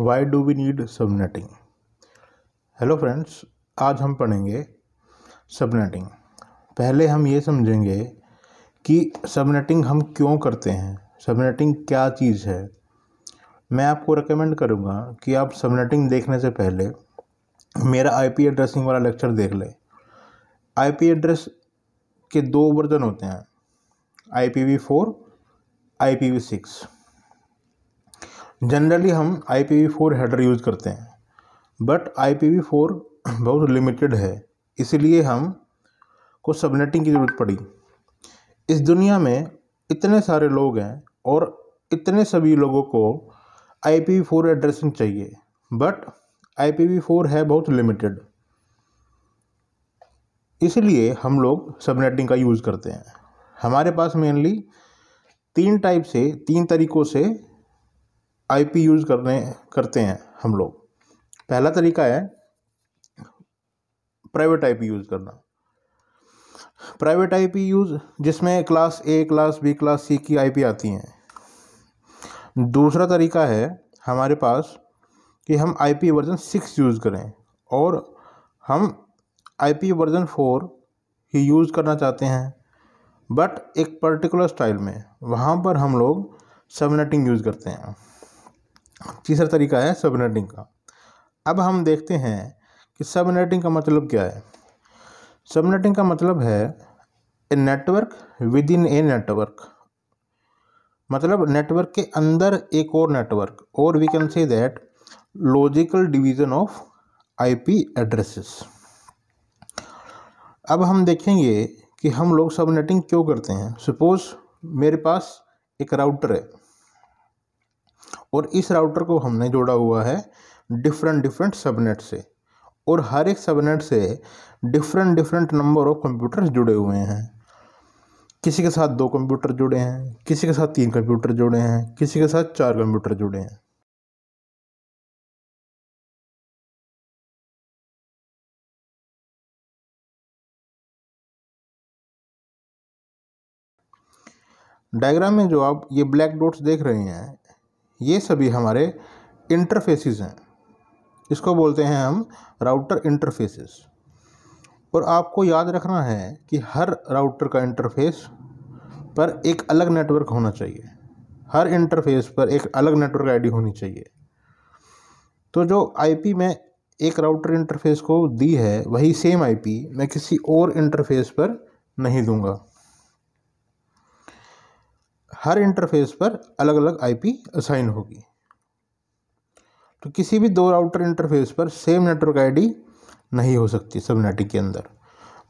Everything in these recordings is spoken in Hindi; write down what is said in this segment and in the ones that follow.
Y do we need subnetting. Hello friends, आज हम पढ़ेंगे सबनेटिंग। पहले हम ये समझेंगे कि सबनेटिंग हम क्यों करते हैं, सबनेटिंग क्या चीज़ है। मैं आपको रेकमेंड करूँगा कि आप सबनेटिंग देखने से पहले मेरा आईपी एड्रेसिंग वाला लेक्चर देख ले। आईपी एड्रेस के दो वर्जन होते हैं, IPv4, IPv6। जनरली हम IPv4 हेडर यूज़ करते हैं, बट IPv4 बहुत लिमिटेड है, इसलिए हम को सबनेटिंग की ज़रूरत पड़ी। इस दुनिया में इतने सारे लोग हैं और इतने सभी लोगों को IPv4 एड्रेसिंग चाहिए, बट IPv4 है बहुत लिमिटेड, इसलिए हम लोग सबनेटिंग का यूज़ करते हैं। हमारे पास मेनली तीन तरीक़ों से IP यूज़ करते हैं हम लोग। पहला तरीका है प्राइवेट IP यूज़ करना। प्राइवेट IP यूज़ जिसमें class A, class B, class C की IP आती हैं। दूसरा तरीका है हमारे पास कि हम IP वर्जन 6 यूज़ करें और हम IP वर्जन 4 ही यूज़ करना चाहते हैं, बट एक पर्टिकुलर स्टाइल में, वहाँ पर हम लोग सबनेटिंग यूज़ करते हैं। तीसरा तरीका है सबनेटिंग का। अब हम देखते हैं कि सबनेटिंग का मतलब क्या है। सबनेटिंग का मतलब है a network within a network, मतलब नेटवर्क के अंदर एक और नेटवर्क, और we can say that logical division of IP addresses. अब हम देखेंगे कि हम लोग सबनेटिंग क्यों करते हैं। सपोज मेरे पास एक राउटर है और इस राउटर को हमने जोड़ा हुआ है डिफरेंट सबनेट से, और हर एक सबनेट से डिफरेंट नंबर ऑफ कंप्यूटर्स जुड़े हुए हैं। किसी के साथ 2 कंप्यूटर जुड़े हैं, किसी के साथ 3 कंप्यूटर जुड़े हैं, किसी के साथ 4 कंप्यूटर जुड़े हैं। डायग्राम में जो आप ये ब्लैक डॉट्स देख रहे हैं, ये सभी हमारे इंटरफेसेस हैं। इसको बोलते हैं हम राउटर इंटरफेसेस। और आपको याद रखना है कि हर राउटर का इंटरफेस पर एक अलग नेटवर्क होना चाहिए, हर इंटरफेस पर एक अलग नेटवर्क आईडी होनी चाहिए। तो जो IP में एक राउटर इंटरफेस को दी है, वही सेम IP मैं किसी और इंटरफेस पर नहीं दूंगा। हर इंटरफेस पर अलग अलग IP असाइन होगी। तो किसी भी 2 राउटर इंटरफेस पर सेम नेटवर्क आईडी नहीं हो सकती सबनेटिंग के अंदर।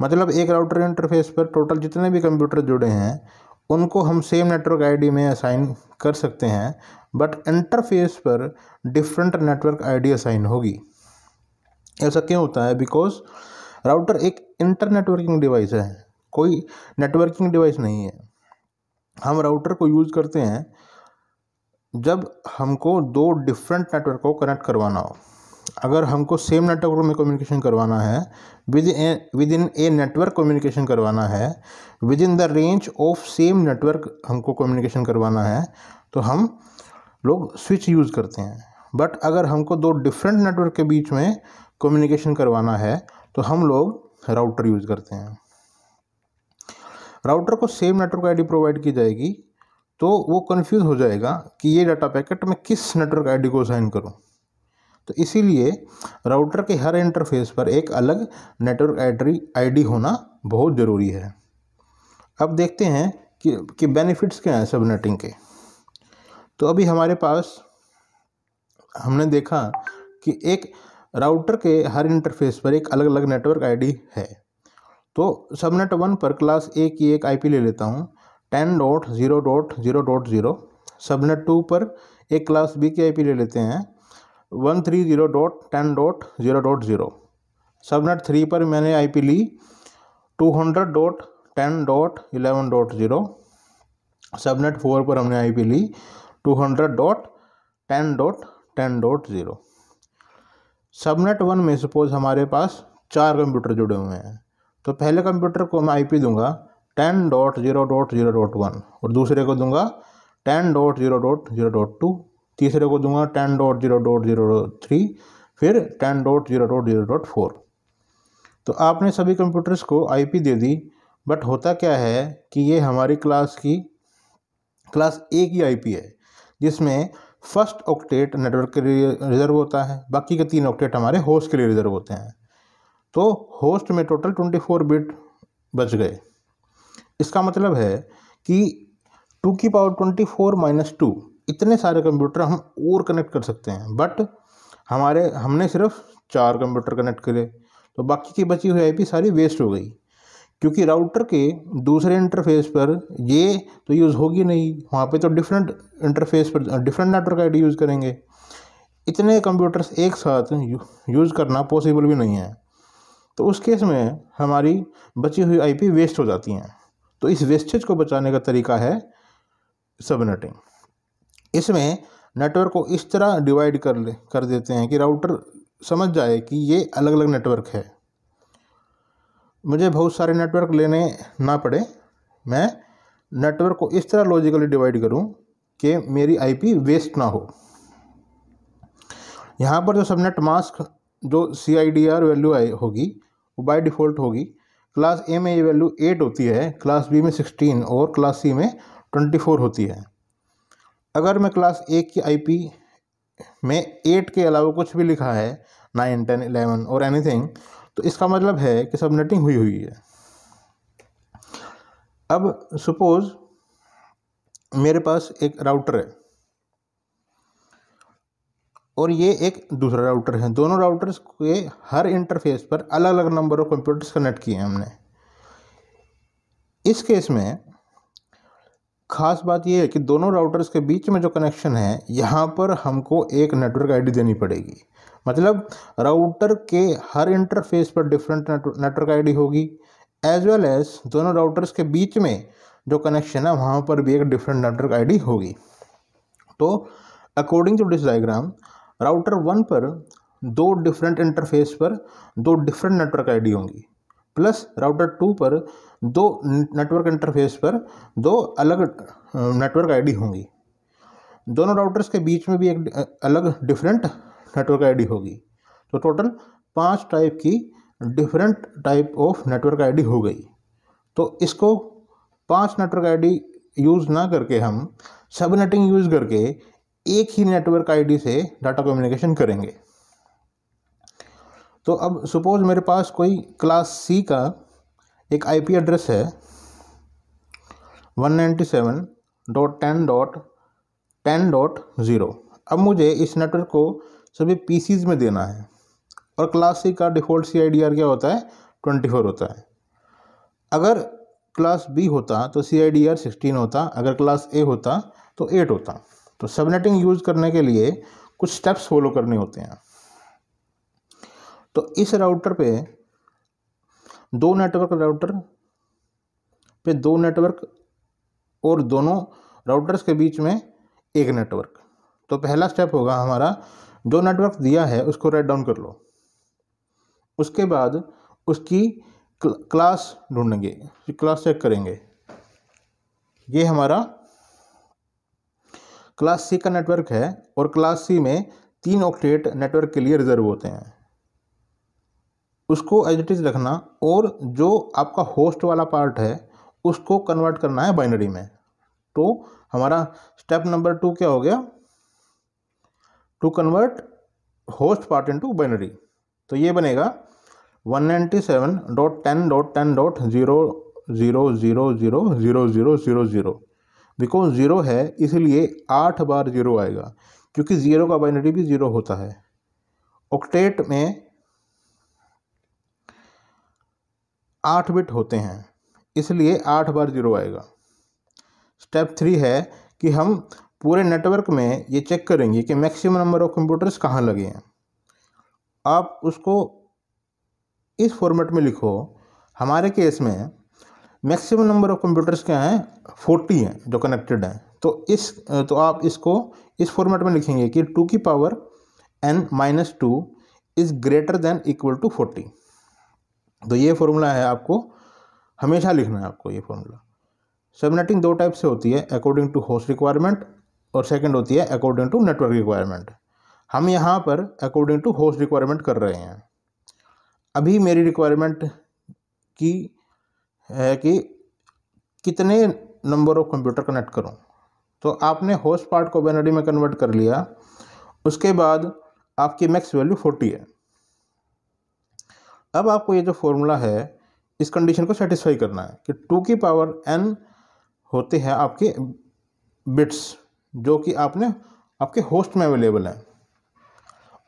मतलब एक राउटर इंटरफेस पर टोटल जितने भी कंप्यूटर जुड़े हैं उनको हम सेम नेटवर्क आईडी में असाइन कर सकते हैं, बट इंटरफेस पर डिफरेंट नेटवर्क आईडी असाइन होगी। ऐसा क्यों होता है? बिकॉज राउटर एक इंटर नेटवर्किंग डिवाइस है, कोई नेटवर्किंग डिवाइस नहीं है। हम राउटर को यूज़ करते हैं जब हमको 2 डिफरेंट नेटवर्क को कनेक्ट करवाना हो। अगर हमको सेम नेटवर्क में कम्युनिकेशन करवाना है, with in a network communication करवाना है, with in the range of same network हमको कम्युनिकेशन करवाना है, तो हम लोग स्विच यूज़ करते हैं। बट अगर हमको 2 डिफरेंट नेटवर्क के बीच में कम्युनिकेशन करवाना है तो हम लोग राउटर यूज़ करते हैं। राउटर को सेम नेटवर्क आईडी प्रोवाइड की जाएगी तो वो कंफ्यूज हो जाएगा कि ये डाटा पैकेट मैं किस नेटवर्क आईडी को असाइन करूं। तो इसीलिए राउटर के हर इंटरफेस पर एक अलग नेटवर्क आईडी होना बहुत ज़रूरी है। अब देखते हैं कि बेनिफिट्स क्या हैं सबनेटिंग के। तो अभी हमारे पास हमने देखा कि एक राउटर के हर इंटरफेस पर एक अलग अलग नेटवर्क आईडी है। तो सबनेट 1 पर क्लास A की एक IP ले लेता हूँ 10.0.0.0। सबनेट 2 पर एक क्लास B की IP ले लेते हैं 130.10.0.0। सबनेट 3 पर मैंने IP ली 200.10.11.0। सबनेट 4 पर हमने IP ली 200.10.10.0। सबनेट 1 में सपोज हमारे पास 4 कंप्यूटर जुड़े हुए हैं, तो पहले कंप्यूटर को मैं IP दूंगा 10.0.0.1 और दूसरे को दूंगा 10.0.0.2 तीसरे को दूंगा 10.0.0.3, फिर 10.0.0.4। तो आपने सभी कंप्यूटर्स को आईपी दे दी, बट होता क्या है कि ये हमारी क्लास ए की आईपी है, जिसमें फर्स्ट ऑक्टेट नेटवर्क के लिए रिजर्व होता है, बाकी के 3 ऑक्टेट हमारे होस्ट के लिए रिजर्व होते हैं। तो होस्ट में टोटल 24 बिट बच गए। इसका मतलब है कि 2 की पावर 24 - 2 इतने सारे कंप्यूटर हम और कनेक्ट कर सकते हैं, बट हमने सिर्फ 4 कंप्यूटर कनेक्ट करे, तो बाकी की बची हुई आईपी सारी वेस्ट हो गई, क्योंकि राउटर के दूसरे इंटरफेस पर ये तो यूज़ होगी नहीं, वहाँ पे तो डिफरेंट इंटरफेस पर डिफरेंट नेटवर्क आईडी यूज़ करेंगे। इतने कंप्यूटर्स एक साथ यूज़ करना पॉसिबल भी नहीं है, तो उस केस में हमारी बची हुई आईपी वेस्ट हो जाती हैं। तो इस वेस्टेज को बचाने का तरीका है सबनेटिंग। इसमें नेटवर्क को इस तरह डिवाइड कर देते हैं कि राउटर समझ जाए कि ये अलग अलग नेटवर्क है, मुझे बहुत सारे नेटवर्क लेने ना पड़े, मैं नेटवर्क को इस तरह लॉजिकली डिवाइड करूं कि मेरी आईपी वेस्ट ना हो। यहाँ पर जो सबनेट मास्क जो CIDR वैल्यू होगी वो बाय डिफ़ॉल्ट होगी। क्लास ए में ये वैल्यू 8 होती है, क्लास बी में 16 और क्लास सी में 24 होती है। अगर मैं क्लास ए की आईपी में 8 के अलावा कुछ भी लिखा है, 9, 10, 11 और एनीथिंग, तो इसका मतलब है कि सबनेटिंग हुई है। अब सपोज मेरे पास एक राउटर है और ये एक दूसरा राउटर है, दोनों राउटर्स के हर इंटरफेस पर अलग अलग नंबर ऑफ कंप्यूटर्स कनेक्ट किए हैं हमने। इस केस में खास बात यह है कि दोनों राउटर्स के बीच में जो कनेक्शन है, यहाँ पर हमको एक नेटवर्क आईडी देनी पड़ेगी। मतलब राउटर के हर इंटरफेस पर डिफरेंट नेटवर्क आईडी होगी, एज वेल एज दोनों राउटर्स के बीच में जो कनेक्शन है वहाँ पर भी एक डिफरेंट नेटवर्क आईडी होगी। तो according to this diagram, router 1 पर 2 डिफरेंट इंटरफेस पर 2 डिफरेंट नेटवर्क आईडी होंगी, प्लस राउटर 2 पर 2 नेटवर्क इंटरफेस पर 2 अलग नेटवर्क आईडी होंगी। दोनों राउटर्स के बीच में भी एक अलग डिफरेंट नेटवर्क आईडी होगी। तो टोटल 5 टाइप की different type of network ID हो गई। तो इसको 5 नेटवर्क आईडी यूज़ ना करके हम सबनेटिंग यूज़ करके एक ही नेटवर्क आईडी से डाटा कम्युनिकेशन करेंगे। तो अब सपोज मेरे पास कोई क्लास सी का एक आईपी एड्रेस है 197.10.10.0। अब मुझे इस नेटवर्क को सभी पीसीज में देना है, और क्लास सी का डिफ़ॉल्ट CIDR क्या होता है, 24 होता है। अगर क्लास बी होता तो CIDR 16 होता, अगर क्लास ए होता तो 8 होता। तो सबनेटिंग यूज़ करने के लिए कुछ स्टेप्स फॉलो करने होते हैं। तो इस राउटर पे 2 नेटवर्क और दोनों राउटर्स के बीच में एक नेटवर्क। तो पहला स्टेप होगा हमारा, जो नेटवर्क दिया है उसको राइट डाउन कर लो। उसके बाद उसकी क्लास ढूंढेंगे, क्लास चेक करेंगे। ये हमारा क्लास सी का नेटवर्क है, और क्लास सी में 3 ऑक्टेट नेटवर्क के लिए रिजर्व होते हैं। उसको एज इट इज़ रखना, और जो आपका होस्ट वाला पार्ट है उसको कन्वर्ट करना है बाइनरी में। तो हमारा स्टेप नंबर 2 क्या हो गया, to convert host part into binary. तो ये बनेगा 197.10.10.0000000, बिकॉज 0 है इसलिए 8 बार 0 आएगा, क्योंकि 0 का बाइनरी भी 0 होता है। ऑक्टेट में 8 बिट होते हैं, इसलिए 8 बार 0 आएगा। स्टेप 3 है कि हम पूरे नेटवर्क में ये चेक करेंगे कि मैक्सिमम नंबर ऑफ कंप्यूटर्स कहाँ लगे हैं। आप उसको इस फॉर्मेट में लिखो। हमारे केस में मैक्सिमम नंबर ऑफ कंप्यूटर्स क्या हैं, 40 हैं जो कनेक्टेड हैं। तो आप इसको इस फॉर्मेट में लिखेंगे कि 2 की power n-2 is greater than equal to 40। तो ये फॉर्मूला है, आपको हमेशा लिखना है आपको ये फॉर्मूला। सबनेटिंग 2 टाइप से होती है, अकॉर्डिंग टू होस्ट रिक्वायरमेंट और सेकंड होती है अकॉर्डिंग टू नेटवर्क रिक्वायरमेंट। हम यहाँ पर अकॉर्डिंग टू होस्ट रिक्वायरमेंट कर रहे हैं। अभी मेरी रिक्वायरमेंट की है कि कितने नंबर ऑफ कंप्यूटर कनेक्ट करूं, तो आपने होस्ट पार्ट को बाइनरी में कन्वर्ट कर लिया। उसके बाद आपकी मैक्स वैल्यू 40 है। अब आपको ये जो फॉर्मूला है इस कंडीशन को सेटिस्फाई करना है कि 2 की पावर n होते हैं आपके बिट्स जो कि आपके होस्ट में अवेलेबल हैं,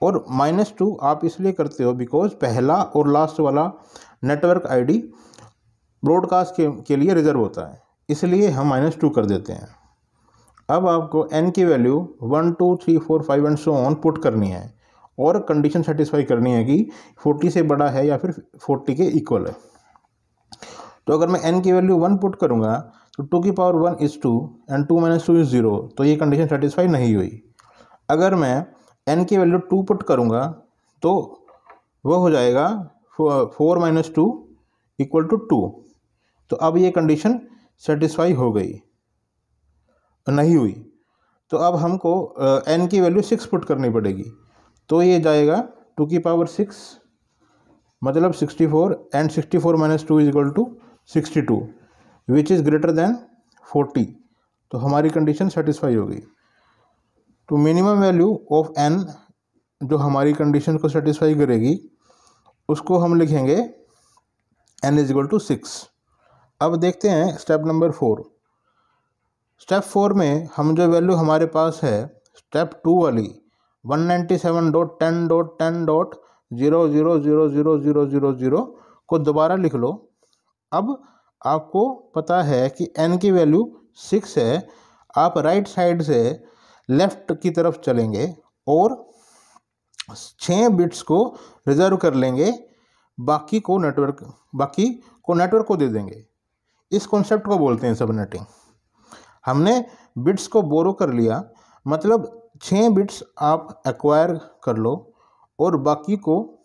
और -2 आप इसलिए करते हो बिकॉज पहला और लास्ट वाला नेटवर्क आईडी ब्रॉडकास्ट के लिए रिजर्व होता है, इसलिए हम -2 कर देते हैं। अब आपको n की value 1 2 3 4 5 and so on put करनी है और कंडीशन सेटिस्फाई करनी है कि 40 से बड़ा है या फिर 40 के इक्वल है। तो अगर मैं n की वैल्यू 1 पुट करूंगा तो 2 की पावर 1 इज़ 2 एंड 2 - 2 इज़ 0, तो ये कंडीशन सेटिस्फाई नहीं हुई। अगर मैं n की वैल्यू 2 पुट करूंगा तो वो हो जाएगा 4 - 2 = 2, तो अब ये कंडीशन सेटिस्फाई हो गई, नहीं हुई। तो अब हमको n की वैल्यू 6 पुट करनी पड़ेगी, तो ये जाएगा 2 की पावर 6 मतलब 64 and 64 - 2 = 62 which is greater then 40, तो हमारी कंडीशन सेटिस्फाई हो गई। तो मिनिमम वैल्यू ऑफ n जो हमारी कंडीशन को सेटिस्फाई करेगी उसको हम लिखेंगे n = 6। अब देखते हैं स्टेप नंबर 4। स्टेप 4 में हम जो वैल्यू हमारे पास है स्टेप 2 वाली 197.10.10.0000000 को दोबारा लिख लो। अब आपको पता है कि n की वैल्यू 6 है, आप राइट साइड से लेफ़्ट की तरफ चलेंगे और 6 बिट्स को रिजर्व कर लेंगे, बाकी को नेटवर्क को दे देंगे। इस कॉन्सेप्ट को बोलते हैं सबनेटिंग। हमने बिट्स को बोरो कर लिया, मतलब 6 बिट्स आप एक्वायर कर लो और बाकी को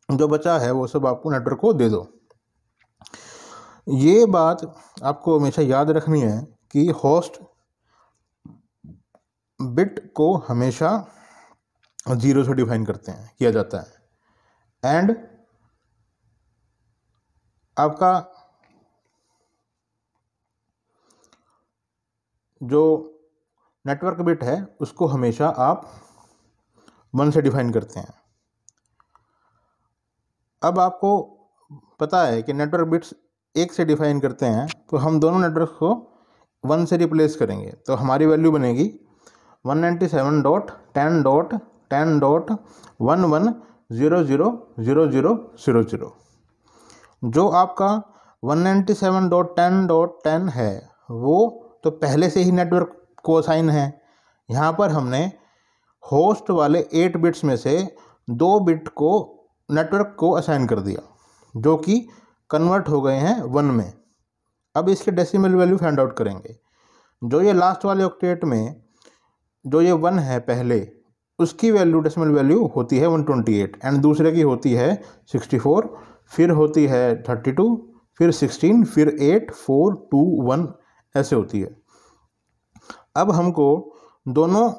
जो बचा है वो सब आपको नेटवर्क को दे दो। ये बात आपको हमेशा याद रखनी है कि होस्ट बिट को हमेशा 0 से डिफाइन किया जाता है एंड आपका जो नेटवर्क बिट है उसको हमेशा आप 1 से डिफाइन करते हैं। अब आपको पता है कि नेटवर्क बिट्स 1 से डिफाइन करते हैं, तो हम दोनों नेटवर्क को 1 से रिप्लेस करेंगे, तो हमारी वैल्यू बनेगी 197.10.10.11000000। जो आपका 197.10.10 है वो तो पहले से ही नेटवर्क को असाइन है। यहाँ पर हमने होस्ट वाले 8 बिट्स में से 2 बिट को नेटवर्क को असाइन कर दिया, जो कि कन्वर्ट हो गए हैं 1 में। अब इसके डेसिमल वैल्यू फाइंड आउट करेंगे। जो ये लास्ट वाले ऑक्टेट में जो ये 1 है पहले, उसकी वैल्यू डेसिमल वैल्यू होती है 128 एंड दूसरे की होती है 64, फिर होती है 32, फिर 16, फिर 8 4 2 1 ऐसे होती है। अब हमको दोनों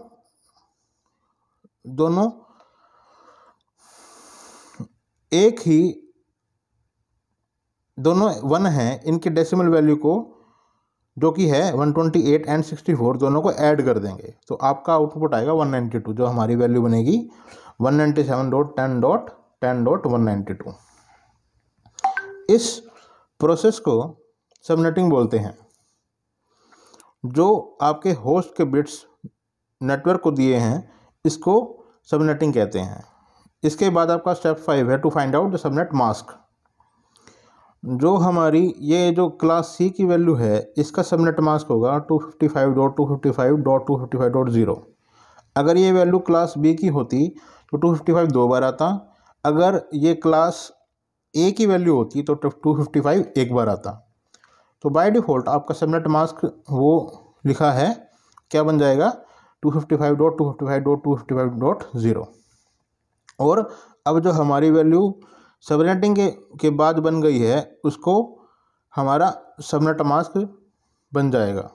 1 हैं, इनके डेसिमल वैल्यू को जो कि है 128 एंड 64 दोनों को ऐड कर देंगे, तो आपका आउटपुट आएगा 192, जो हमारी वैल्यू बनेगी 197.10.10.192। इस प्रोसेस को सबनेटिंग बोलते हैं। जो आपके होस्ट के बिट्स नेटवर्क को दिए हैं इसको सबनेटिंग कहते हैं। इसके बाद आपका स्टेप 5 है to find out the subnet mask. जो हमारी ये जो क्लास सी की वैल्यू है इसका सबनेट मास्क होगा 255.255.255.0। अगर ये वैल्यू क्लास बी की होती तो 255 2 बार आता, अगर ये क्लास ए की वैल्यू होती तो 255 1 बार आता। तो बाय डिफ़ॉल्ट आपका सबनेट मास्क वो लिखा है, क्या बन जाएगा 255.255.255.0। और अब जो हमारी वैल्यू सबनेटिंग के बाद बन गई है उसको हमारा सबनेट मास्क बन जाएगा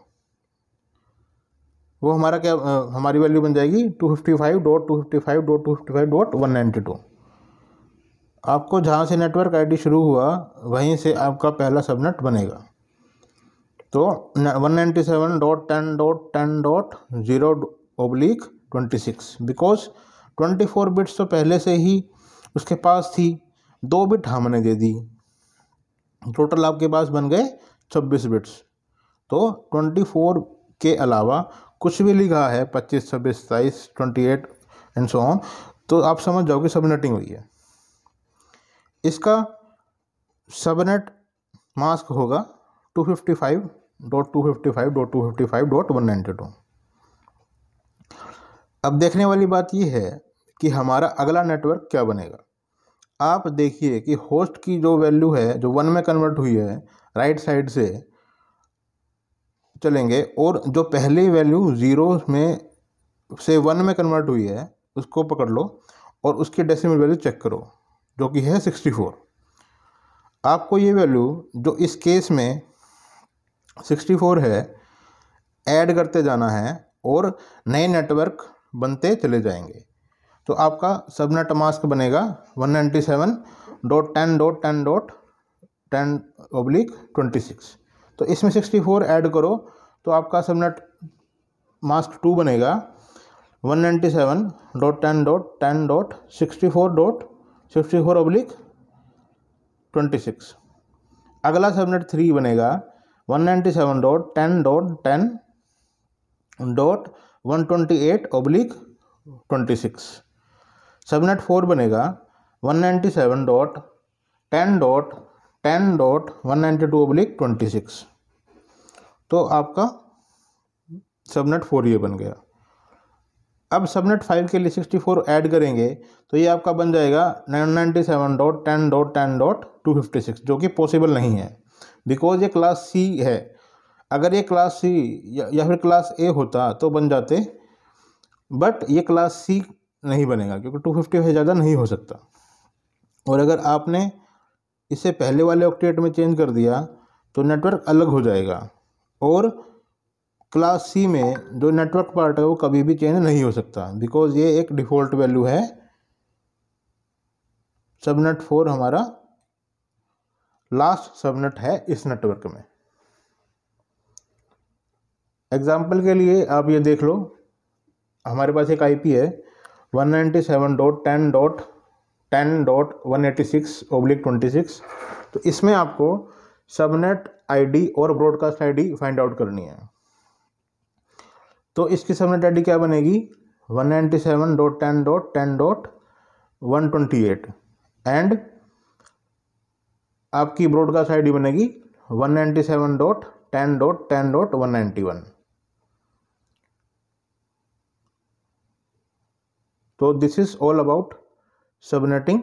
वो हमारा क्या हमारी वैल्यू बन जाएगी 255.255.255.192। आपको जहाँ से नेटवर्क आईडी शुरू हुआ वहीं से आपका पहला सबनेट बनेगा। तो 197.10.10.0/26 बिकॉज 24 बिट्स तो पहले से ही उसके पास थी, 2 बिट हमने दे दी, टोटल आपके पास बन गए 26 बिट्स। तो 24 के अलावा कुछ भी लिखा है 25, 26, 27, 28 एंड सो ऑन, तो आप समझ जाओगे सबनेटिंग हुई है। इसका सबनेट मास्क होगा 255.255.255.192। अब देखने वाली बात यह है कि हमारा अगला नेटवर्क क्या बनेगा। आप देखिए कि होस्ट की जो वैल्यू है जो 1 में कन्वर्ट हुई है, राइट साइड से चलेंगे और जो पहली वैल्यू 0 में से 1 में कन्वर्ट हुई है उसको पकड़ लो और उसकी डेसिमल वैल्यू चेक करो जो कि है 64। आपको ये वैल्यू जो इस केस में 64 है ऐड करते जाना है और नए नेटवर्क बनते चले जाएंगे। तो आपका सबनेट मास्क बनेगा 197.10.10.10/26। तो इसमें 64 ऐड करो तो आपका सबनेट मास्क 2 बनेगा 197.10.10.64.64/26। अगला सबनेट 3 बनेगा 197.10.10.128/26। सबनेट 4 बनेगा 197.10.10.192/26। तो आपका सबनेट 4 ये बन गया। अब सबनेट 5 के लिए 64 ऐड करेंगे तो ये आपका बन जाएगा 197.10.10.256 जो कि पॉसिबल नहीं है बिकॉज ये क्लास सी है। अगर ये क्लास सी या फिर क्लास ए होता तो बन जाते, बट ये क्लास सी नहीं बनेगा क्योंकि 250 से ज़्यादा नहीं हो सकता। और अगर आपने इसे पहले वाले ऑक्टेट में चेंज कर दिया तो नेटवर्क अलग हो जाएगा और क्लास सी में जो नेटवर्क पार्ट है वो कभी भी चेंज नहीं हो सकता बिकॉज ये एक डिफ़ॉल्ट वैल्यू है। सबनेट 4 हमारा लास्ट सबनेट है इस नेटवर्क में। एग्जाम्पल के लिए आप ये देख लो, हमारे पास एक आईपी है 197.10.10.186/26। तो इसमें आपको सबनेट आईडी और ब्रॉडकास्ट आईडी फाइंड आउट करनी है। तो इसकी सबनेट आईडी क्या बनेगी 197.10.10.128 एंड आपकी ब्रॉडकास्ट आईडी बनेगी 197.10.10.191। तो this is all about subnetting